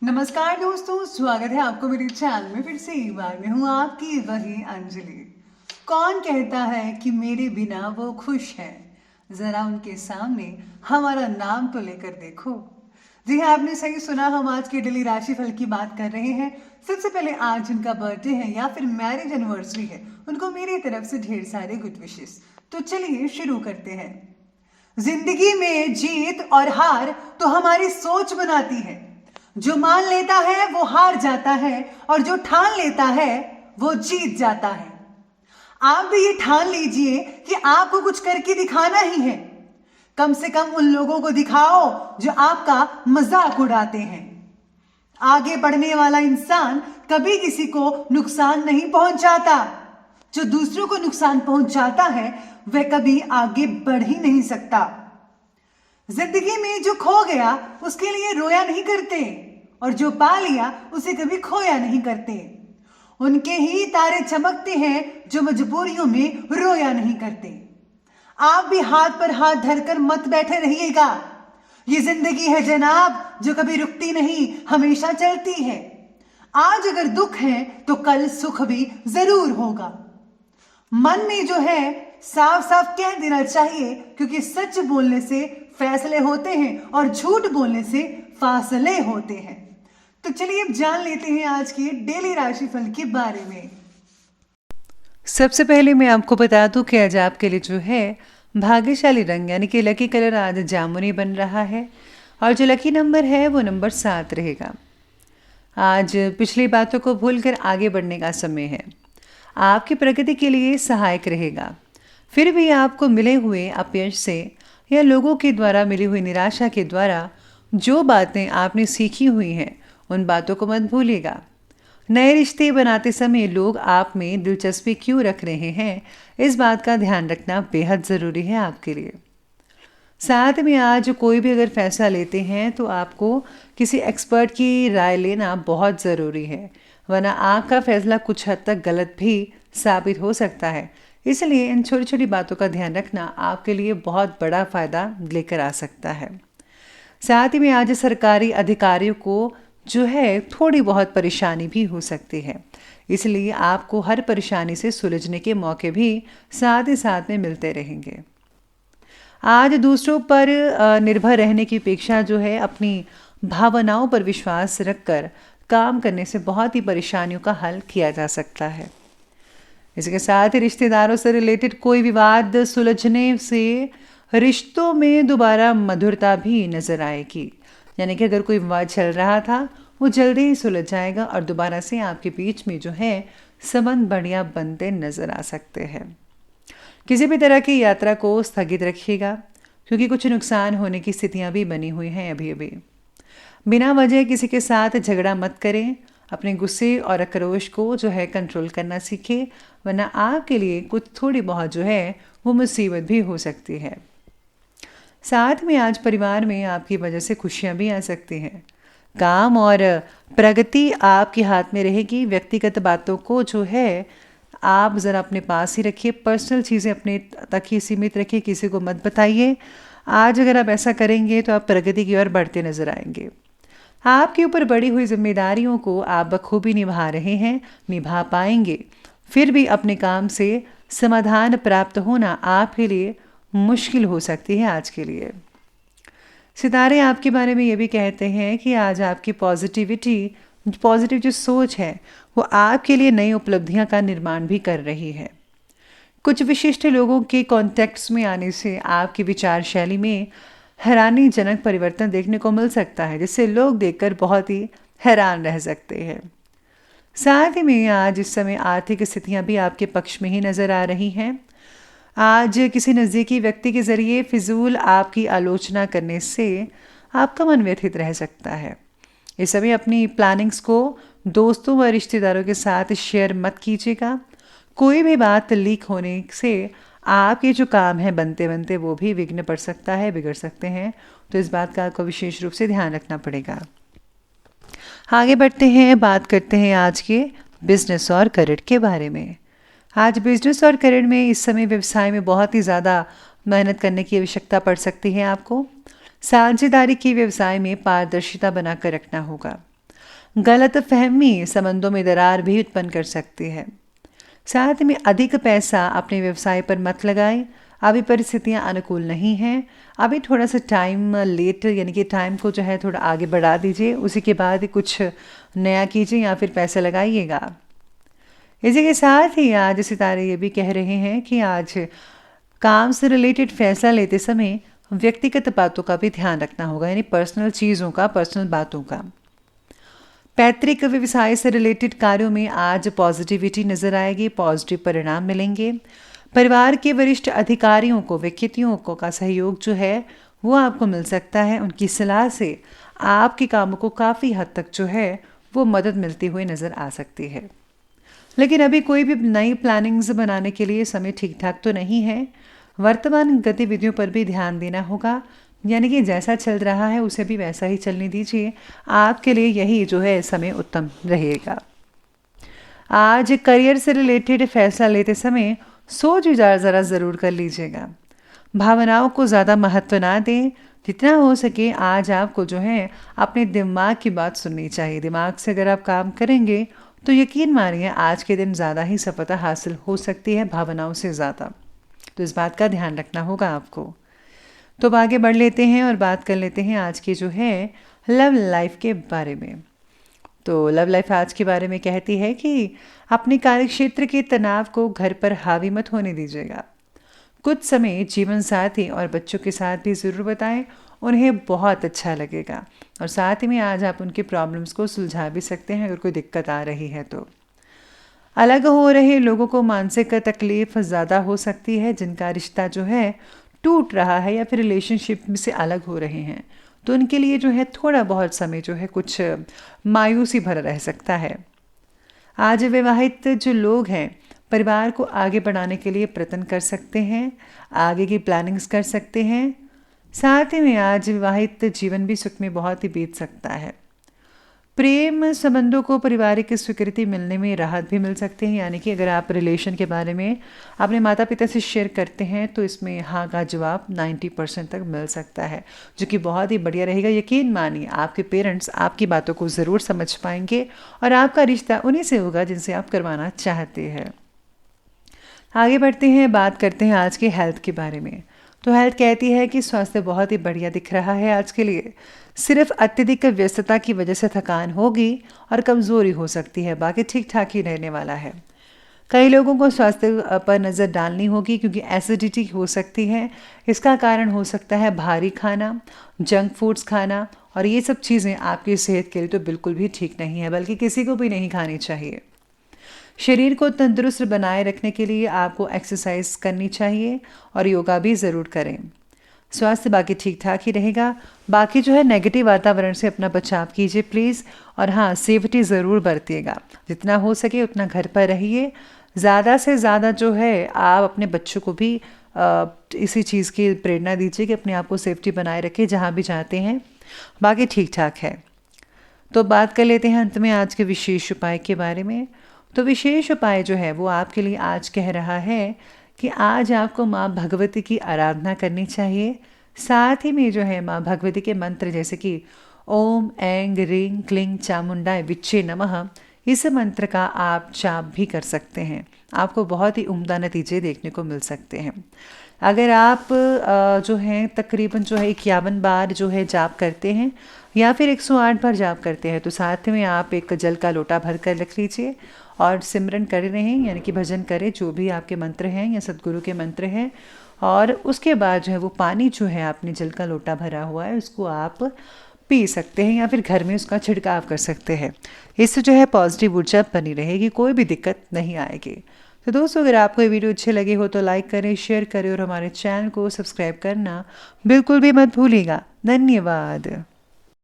नमस्कार दोस्तों, स्वागत है आपको मेरे चैनल में फिर से एक बार। मैं हूँ आपकी वही अंजलि। कौन कहता है कि मेरे बिना वो खुश है? जरा उनके सामने हमारा नाम तो लेकर देखो। जी हाँ, आपने सही सुना। हम आज के डेली राशिफल की बात कर रहे हैं। सबसे पहले आज उनका बर्थडे है या फिर मैरिज एनिवर्सरी है, उनको मेरी तरफ से ढेर सारे गुड विशेस। तो चलिए शुरू करते हैं। जिंदगी में जीत और हार तो हमारी सोच बनाती है। जो मान लेता है वो हार जाता है और जो ठान लेता है वो जीत जाता है। आप भी ये ठान लीजिए कि आपको कुछ करके दिखाना ही है। कम से कम उन लोगों को दिखाओ जो आपका मजाक उड़ाते हैं। आगे बढ़ने वाला इंसान कभी किसी को नुकसान नहीं पहुंचाता। जो दूसरों को नुकसान पहुंचाता है वह कभी आगे बढ़ ही नहीं सकता। जिंदगी में जो खो गया उसके लिए रोया नहीं करते और जो पा लिया उसे कभी खोया नहीं करते। उनके ही तारे चमकते हैं जो मजबूरियों में रोया नहीं करते। आप भी हाथ पर हाथ धरकर मत बैठे रहिएगा। ये जिंदगी है जनाब, जो कभी रुकती नहीं, हमेशा चलती है। आज अगर दुख है तो कल सुख भी जरूर होगा। मन में जो है साफ साफ कह देना चाहिए, क्योंकि सच बोलने से फैसले होते हैं और झूठ बोलने से फासले होते हैं। तो चलिए अब जान लेते हैं आज के डेली राशिफल के बारे में। सबसे पहले मैं आपको बता दूं कि आज आपके लिए जो है भाग्यशाली रंग यानी कि लकी कलर आज जामुनी बन रहा है और जो लकी नंबर है वो नंबर 7 रहेगा। आज पिछली बातों को भूलकर आगे बढ़ने का समय है। आपकी प्रगति के लिए सहायक रहेगा। फिर भी आपको मिले हुए अपयश से या लोगों के द्वारा मिली हुई निराशा के द्वारा जो बातें आपने सीखी हुई हैं उन बातों को मत भूलिएगा। नए रिश्ते बनाते समय लोग आप में दिलचस्पी क्यों रख रहे हैं, इस बात का ध्यान रखना बेहद ज़रूरी है आपके लिए। साथ में आज कोई भी अगर फैसला लेते हैं तो आपको किसी एक्सपर्ट की राय लेना बहुत ज़रूरी है, वरना आपका फैसला कुछ हद तक गलत भी साबित हो सकता है। इसलिए इन छोटी छोटी बातों का ध्यान रखना आपके लिए बहुत बड़ा फ़ायदा लेकर आ सकता है। साथ ही में आज सरकारी अधिकारियों को जो है थोड़ी बहुत परेशानी भी हो सकती है, इसलिए आपको हर परेशानी से सुलझने के मौके भी साथ ही साथ में मिलते रहेंगे। आज दूसरों पर निर्भर रहने की अपेक्षा जो है अपनी भावनाओं पर विश्वास रखकर काम करने से बहुत ही परेशानियों का हल किया जा सकता है। इसके साथ ही रिश्तेदारों से रिलेटेड कोई विवाद सुलझने से रिश्तों में दोबारा मधुरता भी नजर आएगी। यानी कि अगर कोई विवाद चल रहा था वो जल्दी ही सुलझ जाएगा और दोबारा से आपके बीच में जो है संबंध बढ़िया बनते नजर आ सकते हैं। किसी भी तरह की यात्रा को स्थगित रखिएगा, क्योंकि कुछ नुकसान होने की स्थितियां भी बनी हुई हैं अभी अभी। बिना वजह किसी के साथ झगड़ा मत करें। अपने गुस्से और आक्रोश को जो है कंट्रोल करना सीखें, वरना आपके लिए कुछ थोड़ी बहुत जो है वो मुसीबत भी हो सकती है। साथ में आज परिवार में आपकी वजह से खुशियां भी आ सकती हैं। काम और प्रगति आपके हाथ में रहेगी। व्यक्तिगत बातों को जो है आप ज़रा अपने पास ही रखिए। पर्सनल चीज़ें अपने तक ही सीमित रखिए, किसी को मत बताइए। आज अगर आप ऐसा करेंगे तो आप प्रगति की ओर बढ़ते नजर आएंगे। आपके ऊपर बड़ी हुई जिम्मेदारियों को आप बखूबी निभा रहे हैं, निभा पाएंगे। फिर भी अपने काम से समाधान प्राप्त होना आपके लिए मुश्किल हो सकती है आज के लिए। सितारे आपके बारे में ये भी कहते हैं कि आज आपकी पॉजिटिव जो सोच है वो आपके लिए नई उपलब्धियां का निर्माण भी कर रही है। कुछ विशिष्ट लोगों के कॉन्टेक्ट्स में आने से आपकी विचार शैली में हैरानीजनक परिवर्तन देखने को मिल सकता है, जिससे लोग देखकर बहुत ही हैरान रह सकते हैं। साथ ही में आज इस समय आर्थिक स्थितियां भी आपके पक्ष में ही नजर आ रही हैं। आज किसी नज़दीकी व्यक्ति के जरिए फिजूल आपकी आलोचना करने से आपका मन व्यथित रह सकता है। इस समय अपनी प्लानिंग्स को दोस्तों व रिश्तेदारों के साथ शेयर मत कीजिएगा। कोई भी बात लीक होने से आपके जो काम है बनते बनते वो भी विघ्न पड़ सकता है, बिगड़ सकते हैं। तो इस बात का आपको विशेष रूप से ध्यान रखना पड़ेगा। आगे बढ़ते हैं, बात करते हैं आज के बिजनेस और करियर के बारे में। आज बिजनेस और करियर में इस समय व्यवसाय में बहुत ही ज़्यादा मेहनत करने की आवश्यकता पड़ सकती है आपको। साझेदारी के व्यवसाय में पारदर्शिता बनाकर रखना होगा। गलतफहमी संबंधों में दरार भी उत्पन्न कर सकती है। साथ में अधिक पैसा अपने व्यवसाय पर मत लगाएं। अभी परिस्थितियां अनुकूल नहीं हैं। अभी थोड़ा सा टाइम लेट यानी कि टाइम को जो है थोड़ा आगे बढ़ा दीजिए, उसी के बाद ही कुछ नया कीजिए या फिर पैसा लगाइएगा। इसी के साथ ही आज सितारे ये भी कह रहे हैं कि आज काम से रिलेटेड फैसला लेते समय व्यक्तिगत बातों का भी ध्यान रखना होगा, यानी पर्सनल चीज़ों का, पर्सनल बातों का। पैतृक व्यवसाय से रिलेटेड कार्यों में आज पॉजिटिविटी नजर आएगी, पॉजिटिव परिणाम मिलेंगे। परिवार के वरिष्ठ अधिकारियों को, व्यक्तियों को का सहयोग जो है वो आपको मिल सकता है। उनकी सलाह से आपके कामों को काफ़ी हद तक जो है वो मदद मिलती हुई नज़र आ सकती है। लेकिन अभी कोई भी नई प्लानिंग्स बनाने के लिए समय ठीक ठाक तो नहीं है। वर्तमान गतिविधियों पर भी ध्यान देना होगा, यानी कि जैसा चल रहा है उसे भी वैसा ही चलने दीजिए। आपके लिए यही जो है समय उत्तम रहेगा। आज करियर से रिलेटेड फैसला लेते समय सोच विचार ज़रा ज़रूर कर लीजिएगा। भावनाओं को ज़्यादा महत्व ना दें। जितना हो सके आज आपको जो है अपने दिमाग की बात सुननी चाहिए। दिमाग से अगर आप काम करेंगे तो यकीन मानिए आज के दिन ज़्यादा ही सफलता हासिल हो सकती है, भावनाओं से ज़्यादा। तो इस बात का ध्यान रखना होगा आपको। तो अब आगे बढ़ लेते हैं और बात कर लेते हैं आज की जो है लव लाइफ के बारे में। तो लव लाइफ आज के बारे में कहती है कि अपने कार्यक्षेत्र के तनाव को घर पर हावी मत होने दीजिएगा। कुछ समय जीवन साथी और बच्चों के साथ भी ज़रूर बताएं, उन्हें बहुत अच्छा लगेगा। और साथ ही में आज आप उनके प्रॉब्लम्स को सुलझा भी सकते हैं अगर कोई दिक्कत आ रही है तो। अलग हो रहे लोगों को मानसिक तकलीफ ज़्यादा हो सकती है, जिनका रिश्ता जो है टूट रहा है या फिर रिलेशनशिप से अलग हो रहे हैं, तो उनके लिए जो है थोड़ा बहुत समय जो है कुछ मायूसी भरा रह सकता है। आज विवाहित जो लोग हैं परिवार को आगे बढ़ाने के लिए प्रयत्न कर सकते हैं, आगे की प्लानिंग्स कर सकते हैं। साथ ही में आज विवाहित जीवन भी सुख में बहुत ही बीत सकता है। प्रेम संबंधों को पारिवारिक स्वीकृति मिलने में राहत भी मिल सकती है, यानी कि अगर आप रिलेशन के बारे में अपने माता पिता से शेयर करते हैं तो इसमें हाँ का जवाब 90% तक मिल सकता है, जो कि बहुत ही बढ़िया रहेगा। यकीन मानिए आपके पेरेंट्स आपकी बातों को ज़रूर समझ पाएंगे और आपका रिश्ता उन्हीं से होगा जिनसे आप करवाना चाहते हैं। आगे बढ़ते हैं, बात करते हैं आज के हेल्थ के बारे में। तो हेल्थ कहती है कि स्वास्थ्य बहुत ही बढ़िया दिख रहा है आज के लिए। सिर्फ अत्यधिक व्यस्तता की वजह से थकान होगी और कमज़ोरी हो सकती है, बाकी ठीक ठाक ही रहने वाला है। कई लोगों को स्वास्थ्य पर नज़र डालनी होगी क्योंकि एसिडिटी हो सकती है। इसका कारण हो सकता है भारी खाना, जंक फूड्स खाना, और ये सब चीज़ें आपकी सेहत के लिए तो बिल्कुल भी ठीक नहीं है, बल्कि किसी को भी नहीं खानी चाहिए। शरीर को तंदुरुस्त बनाए रखने के लिए आपको एक्सरसाइज करनी चाहिए और योगा भी ज़रूर करें। स्वास्थ्य बाकी ठीक ठाक ही रहेगा। बाकी जो है नेगेटिव वातावरण से अपना बचाव कीजिए प्लीज़। और हाँ, सेफ्टी ज़रूर बरतिएगा। जितना हो सके उतना घर पर रहिए। ज़्यादा से ज़्यादा जो है आप अपने बच्चों को भी इसी चीज़ की प्रेरणा दीजिए कि अपने आप को सेफ्टी बनाए रखें जहाँ भी जाते हैं। बाकी ठीक ठाक है। तो बात कर लेते हैं अंत में आज के विशेष उपाय के बारे में। तो विशेष उपाय जो है वो आपके लिए आज कह रहा है कि आज आपको माँ भगवती की आराधना करनी चाहिए। साथ ही में जो है माँ भगवती के मंत्र जैसे कि ओम ऐं ह्रीं क्लीं चामुंडाय विच्चे नमः, इस मंत्र का आप जाप भी कर सकते हैं। आपको बहुत ही उम्दा नतीजे देखने को मिल सकते हैं। अगर आप जो है तकरीबन जो है 51 बार जो है जाप करते हैं या फिर 108 बार जाप करते हैं, तो साथ में आप एक जल का लोटा भर कर रख लीजिए और सिमरन कर रहे हैं, यानी कि भजन करें जो भी आपके मंत्र हैं या सदगुरु के मंत्र हैं। और उसके बाद जो है वो पानी जो है आपने जल का लोटा भरा हुआ है उसको आप पी सकते हैं या फिर घर में उसका छिड़काव कर सकते हैं। इससे जो है पॉजिटिव ऊर्जा बनी रहेगी, कोई भी दिक्कत नहीं आएगी। तो दोस्तों, अगर आपको ये वीडियो अच्छे लगे हो तो लाइक करें, शेयर करें और हमारे चैनल को सब्सक्राइब करना बिल्कुल भी मत भूलिएगा। धन्यवाद।